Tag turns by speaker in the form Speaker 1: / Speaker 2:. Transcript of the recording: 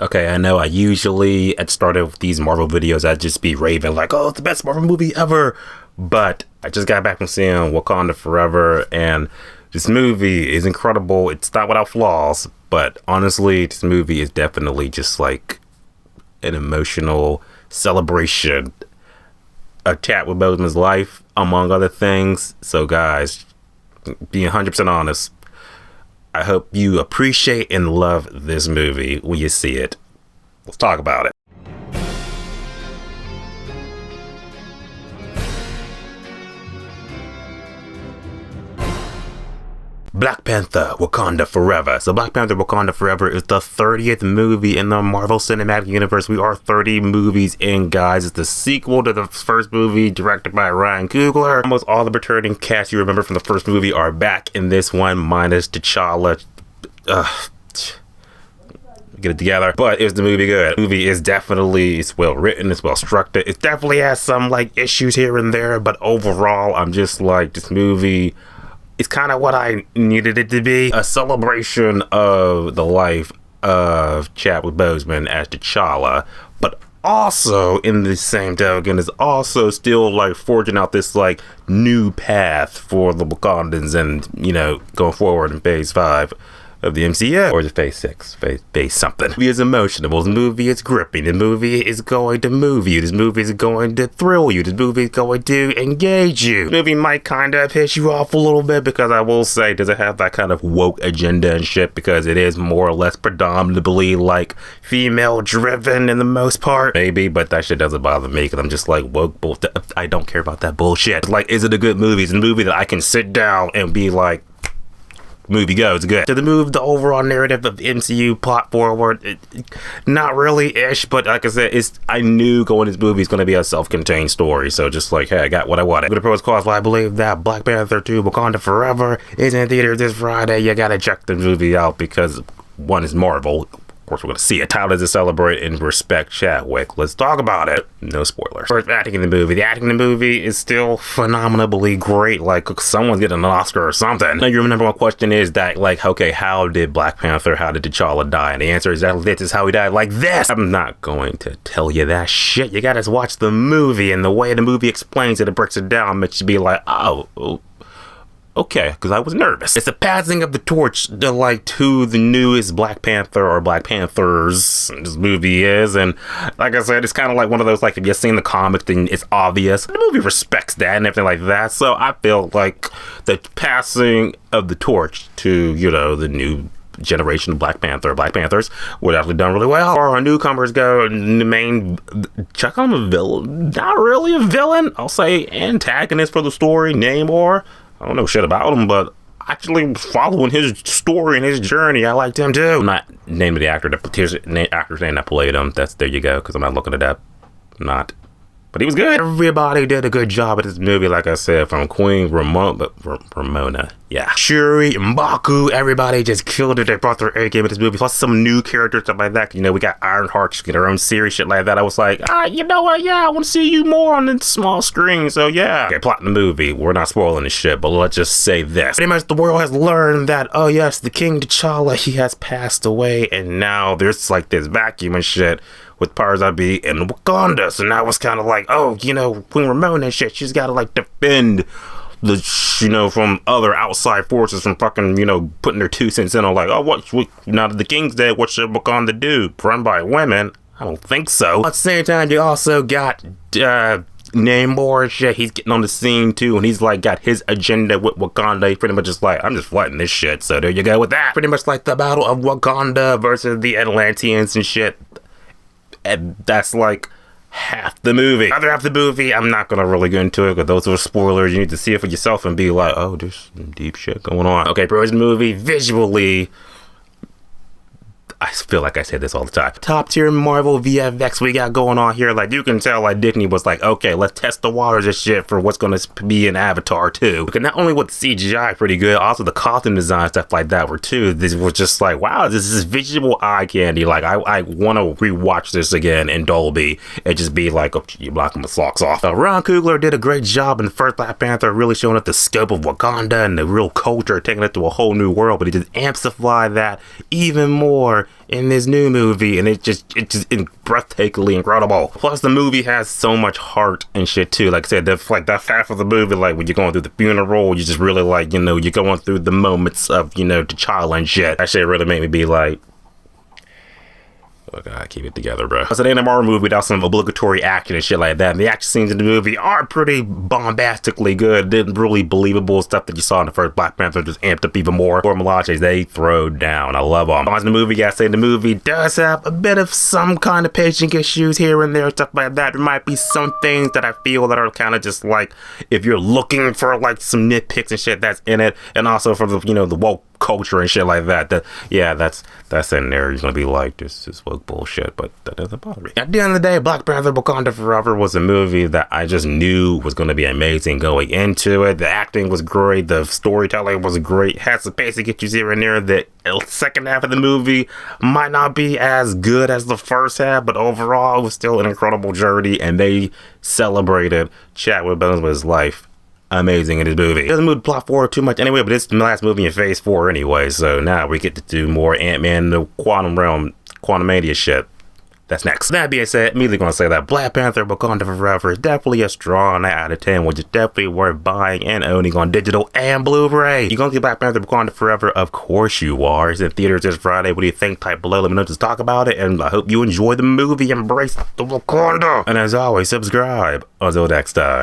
Speaker 1: Okay, I know I usually, at the start of these Marvel videos, I'd just be raving like, oh, it's the best Marvel movie ever. But I just got back from seeing Wakanda Forever, and this movie is incredible. It's not without flaws, but honestly, this movie is definitely just like an emotional celebration of Chadwick Boseman's life, among other things. So guys, being 100% honest, I hope you appreciate and love this movie when you see it. Let's talk about it. Black Panther Wakanda Forever. So Black Panther Wakanda Forever is the 30th movie in the Marvel Cinematic Universe. We are 30 movies in, guys. It's the sequel to the first movie, directed by Ryan Coogler. Almost all the returning cast you remember from the first movie are back in this one, minus T'Challa. Get it together. But is the movie good? The movie is definitely, it's well written, it's well structured. It definitely has some like issues here and there, but overall, I'm just like, this movie, it's kind of what I needed it to be. A celebration of the life of Chadwick Boseman as T'Challa, but also in the same token is also still like forging out this like new path for the Wakandans and, you know, going forward in phase 5 of the MCU, or is it phase 6? Phase something. The movie is emotional. The movie is gripping. The movie is going to move you. This movie is going to thrill you. This movie is going to engage you. The movie might kind of piss you off a little bit, because I will say, does it have that kind of woke agenda and shit? Because it is more or less predominantly like female driven in the most part. Maybe, but that shit doesn't bother me, because I'm just like, woke bull. I don't care about that bullshit. Like, is it a good movie? It's a movie that I can sit down and be like, movie goes good. Did it move the overall narrative of the MCU plot forward? Not really ish, but like I said, I knew going this movie is going to be a self-contained story, so just like, hey, I got what I wanted. With the pros cause, I believe that Black Panther 2 Wakanda Forever is in theaters this Friday. You gotta check the movie out, because one is Marvel. Of course, we're gonna see it. How does it celebrate and respect Chadwick? Let's talk about it. No spoilers. First, acting in the movie. The acting in the movie is still phenomenally great. Like, someone's getting an Oscar or something. Now, your number one question is that, like, okay, how did Black Panther, how did T'Challa die? And the answer is that this is how he died, like this. I'm not going to tell you that shit. You gotta watch the movie, and the way the movie explains it, it breaks it down, makes you be like, oh, okay, because I was nervous. It's the passing of the torch to the newest Black Panther or Black Panthers this movie is, and like I said, it's kind of like one of those, like, if you've seen the comics, then it's obvious. The movie respects that and everything like that, so I feel like the passing of the torch to, you know, the new generation of Black Panthers was actually done really well. Or our newcomers go, the main, check on the villain, not really a villain, I'll say antagonist for the story, Namor. I don't know shit about him, but actually following his story and his journey, I liked him too. I'm not naming the actor, the actor's name that played him. There you go, because I'm not looking it up. Not. But he was good. Everybody did a good job at this movie, like I said, from Queen Ramona. Yeah. Shuri, M'Baku, everybody just killed it. They brought their A game in this movie. Plus some new characters, stuff like that. You know, we got Ironheart, get her own series, shit like that. I was like, you know what? Yeah, I want to see you more on the small screen. So yeah. Okay, plot in the movie. We're not spoiling this shit, but let's just say this. Pretty much the world has learned that, oh yes, the King T'Challa, he has passed away. And now there's like this vacuum and shit with powers that be in Wakanda. So now it's kind of like, oh, you know, Queen Ramona and shit, she's got to like defend the, you know, from other outside forces from fucking, you know, putting their 2 cents in on like, oh, what now that the king's dead, what should Wakanda do? Run by women? I don't think so. At the same time, you also got Namor and shit. He's getting on the scene too, and he's like got his agenda with Wakanda. He's pretty much just like, I'm just fighting this shit. So there you go with that. Pretty much like the Battle of Wakanda versus the Atlanteans and shit. And that's like half the movie. Other half the movie, I'm not gonna really go into it, because those are spoilers. You need to see it for yourself and be like, oh, there's some deep shit going on. Okay, bro, this movie visually, I feel like I say this all the time. Top tier Marvel VFX we got going on here. Like, you can tell, like, Disney was like, okay, let's test the waters and shit for what's gonna be in Avatar 2. Because not only was CGI pretty good, also the costume design, stuff like that were too. This was just like, wow, this is visual eye candy. Like, I want to rewatch this again in Dolby and just be like, oh, you're blocking my socks off. Ryan Coogler did a great job in the first Black Panther, really showing up the scope of Wakanda and the real culture, taking it to a whole new world. But he just amplified that even more in this new movie, and it's just breathtakingly incredible. Plus, the movie has so much heart and shit too. Like I said, that half of the movie, like when you're going through the funeral, you just really like, you know, you're going through the moments of, you know, T'Challa and shit. That shit really made me be like, oh God, keep it together, bro. So in a Marvel movie without some obligatory action and shit like that. And the action scenes in the movie are pretty bombastically good. Really believable stuff that you saw in the first Black Panther just amped up even more. For Malaches, they throw down. I love them. Watching the movie, gotta say the movie does have a bit of some kind of pacing issues here and there, stuff like that. There might be some things that I feel that are kind of just like, if you're looking for like some nitpicks and shit that's in it, and also for the, you know, the woke culture and shit like that, that's in there. You're gonna be like, this is woke bullshit, but that doesn't bother me. At the end of the day, Black Panther Wakanda Forever was a movie that I just knew was gonna be amazing going into it. The acting was great, the storytelling was great, had some basic issues here and there. The second half of the movie might not be as good as the first half, but overall it was still an incredible journey, and they celebrated Chadwick Boseman's life amazing in this movie. It doesn't move the plot forward too much anyway, but it's the last movie in phase 4 anyway, so now we get to do more Ant-Man, the Quantum Realm, Quantumania shit. That's next. That being said, I'm immediately going to say that Black Panther Wakanda Forever is definitely a strong 9 out of 10, which is definitely worth buying and owning on digital and Blu-ray. You going to see Black Panther Wakanda Forever? Of course you are. It's in theaters this Friday. What do you think? Type below. Let me know to talk about it, and I hope you enjoy the movie. Embrace the Wakanda. And as always, subscribe. Until next time.